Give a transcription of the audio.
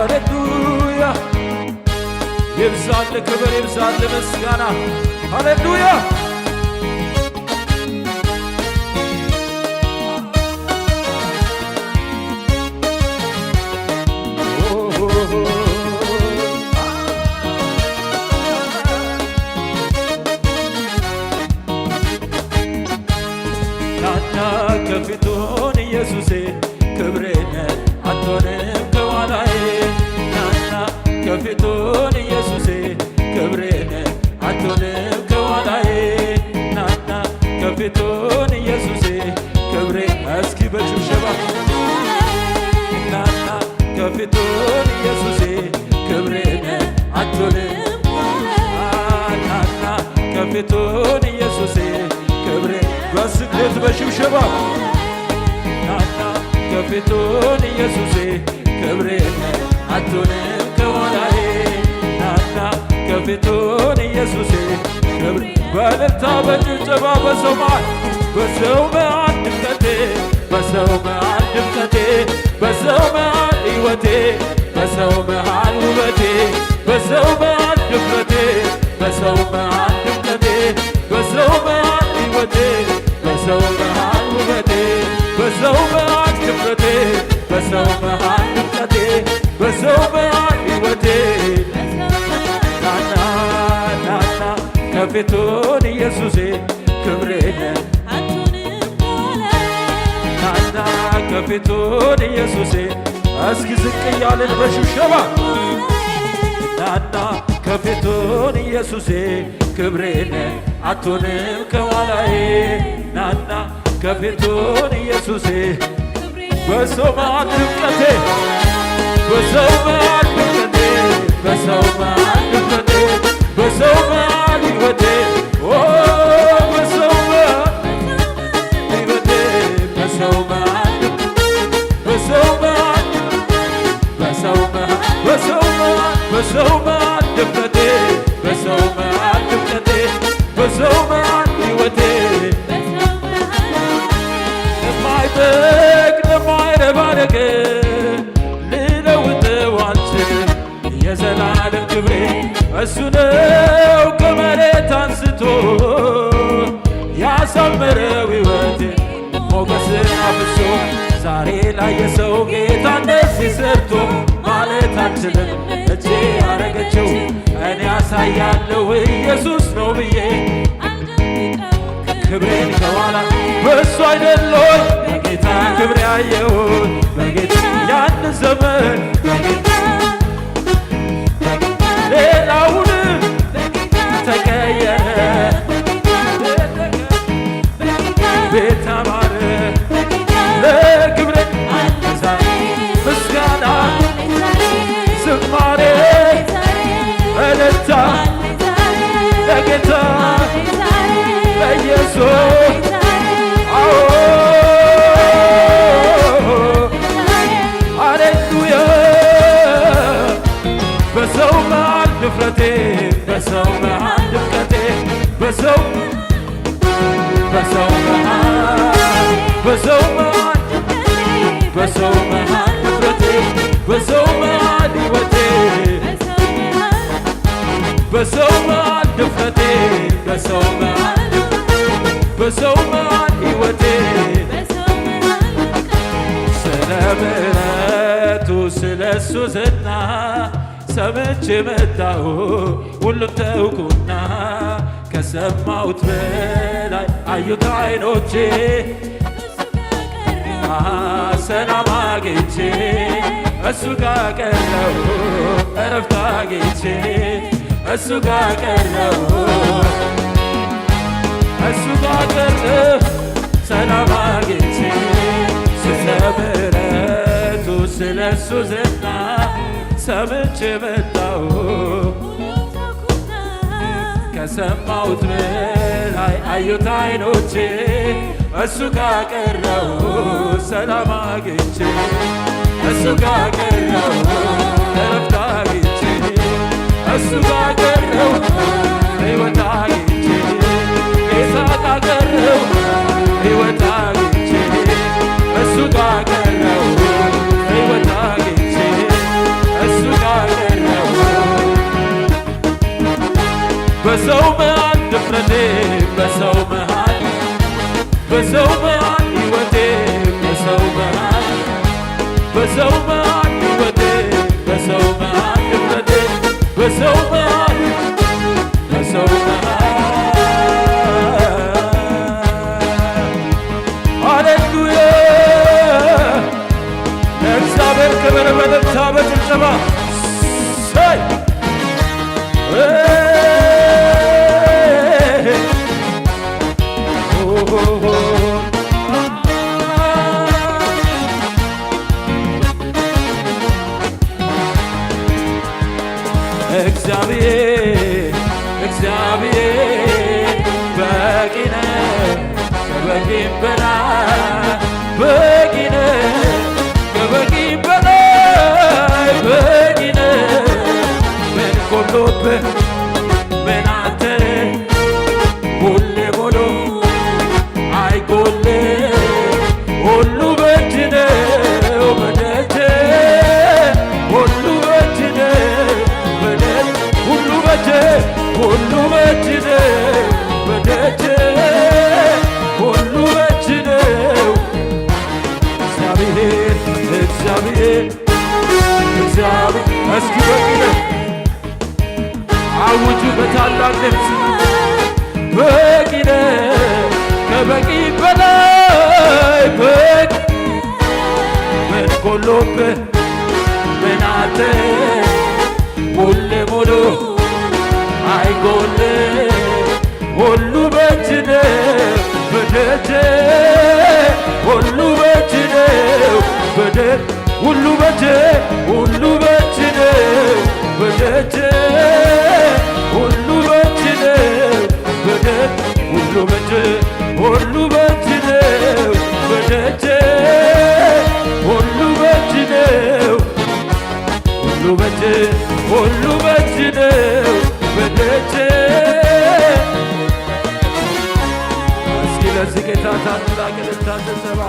ሃሌሉያ ይብዛል ክብር ይብዛል ምስጋና ሃሌሉያ ናና ከፊቱን ኢየሱሴ ክብሬነ አትሆንም ከኋላዬ ናና ከፊቱን ኢየሱሴ ክብሬነ አትሆንም ከኋላዬ ናና ከፊቱን ኢየሱሴ ክብሬ እስኪ በጭብጨባ ናና ከፊቱን ኢየሱሴ ክብሬነ አትሆንም ናና ከፊቱን ኢየሱሴ ክብሬ በስቅለት በሽብሸባ ናና ከፊቱን ኢየሱሴ ክብሬነ አትሆንም ከኋላዬ ናና ከፊቱን ኢየሱሴ ክብሬ በእልልታ በጭብጨባ በሰው መሃል በሰው መሃል ድምቀቴ በሰው መሃል ድምቀቴ በሰው መሃል ሕይወቴ በሰው መሃል ውበቴ በሰው መሃል ድፍረቴ በሰው መሃል ድምቀቴ በሰው መሃል ሕይወቴ በሰው መሃል ውበቴ በሰው መሃል ድፍረቴ በሰው መሃል ድምቀቴ በሰው መሃል ሕይወቴ ናና ናና ከፊቱን ኢየሱሴ ክብሬነ ናና ከፊቱን ኢየሱሴ እስኪ ዝቅ እያልን በሽብሸባ ናና ከፊቱን ኢየሱሴ ክብሬነ አትሆንም ከኋላዬ ናና ከፊቱን ኢየሱሴ በሰው መሃል ድምቀቴ በሰው መሃል ድምቀቴ በሰው መሃል ድምቀቴ በሰው መሃል ሕይወቴ በሰው መሃል ሕይወቴ በሰው መሃል በሰው መሃል በሰው መሃል በሰው መሃል በሰው መሃል ድምቀቴ በሰው መሃል ድምቀቴ በሰው መሃል ሕይወቴ የማይጠቅም የማይረባ ነገር ልለውጠው አልችልም የዘላለም ክብሬ እሱ ነው ከመሬት አንስቶ ያሳመረው ሕይወቴ ሞገስን አፍሶ ዛሬ ላይ የሰው ጌታ እንደዚህ ሰርቶ ማለት አልችልም እጄ ያረገችው እኔ ያሳያለሁ ኢየሱስ ነው ብዬ ክብሬን ከኋላ በእሱ አይደለይ በጌታ ክብሬ ያየሁት በጌታ ያን ዘመን በጌታ ሌላውን ተቀየረ ቤት አማረ ለክብሬ ምስጋና ዝማሬ እልልታ ለጌታ ለኢየሱስ ሃሌሉያ በሰው መሃል ድፍረቴ በሰው መሃል ድምቀቴ በሰው መሃል በሰው መሃል በሰው መሃል ድፍረቴ በሰው መሃል ሕይወቴ በሰው መሃል ድፍረቴ በሰው መሃል በሰው መሃል ሕይወቴ ስለ ምሕረቱ ስለ እሱ ዝና ሰምቼ መጣሁ ሁሉም ተውኩና ከሰማሁት በላይ አዩት ዓይኖቼ ሰላም አግኝቼ እሱ ጋር ቀረሁ ዕረፍት አግኝቼ እሱ ጋር ቀረሁ እሱ ጋር ቀረሁ ሰላም አግኝቼ ስለ ምሕረቱ ስለ እሱ ዝና ሰምቼ መጣሁ ከሰማሁት በላይ አዩት ዓይኖቼ እሱ ጋር ቀረሁ ሰላም አግኝቼ እሱ ጋር ቀረሁ ዕረፍት አግኝቼ እሱ ጋር ቀረሁ ሕይወት አግኝቼ ጌታ ጋር ቀረሁ ሕይወት አግኝቼ እሱ ጋር ቀረሁ ሕይወት አግኝቼ እሱ ሕይወቴ በሰው መሃል በሰው መሃል ሕይወቴ በሰው መሃል በሰው መሃል ሕይወቴ በሰው መሃል ሕይወቴ በሰው መሃል በሰው መሃል ሃሌሉያ ለእግዚአብሔር ክብር በደስታ በጭብጨባ ሰይ እግዚአብሔር በቂ ነው ከበቂም በላይ በቂ ነው ከበቂም በላይ በቂ ነው ምን ጎሎብህ ምን አንተ ሁሌ ሞሎ አይጎልም ሁሉ በእጅ ነው በደጅ ሁሉ በእጅ ነው በደጅ ሁሉ በእጅ ሁሉ በእጅ ነው በደጅ ሁሉ በእጅ ነው እግዚአብሔር እግዚአብሔር እግዚአብሔር እስኪ በቂ ነው አውጁ በታላቅ ድምፅ በቂ ነው ከበቂ በላይ በቂ ምን ጎሎብህ ምን አለ ሁሌ ሙሉ አይጎልም ሁሉ በእጅ ነው በደጅ ሁሉ በእጅ ነው በደጅ ሁሉ በእጅ ሁሉ በእጅ ነው በደጅ ሁሉ በእጅ ነው በደጅ ሁሉ በእጅ ሁሉ በእጅ ነው በደጅ ሁሉ በእጅ ነው ሁሉ በእጅ ሁሉ በእጅ ነው በደጅ እስኪ ለዚህ ጌታ ታላቅ ልታዘዘባ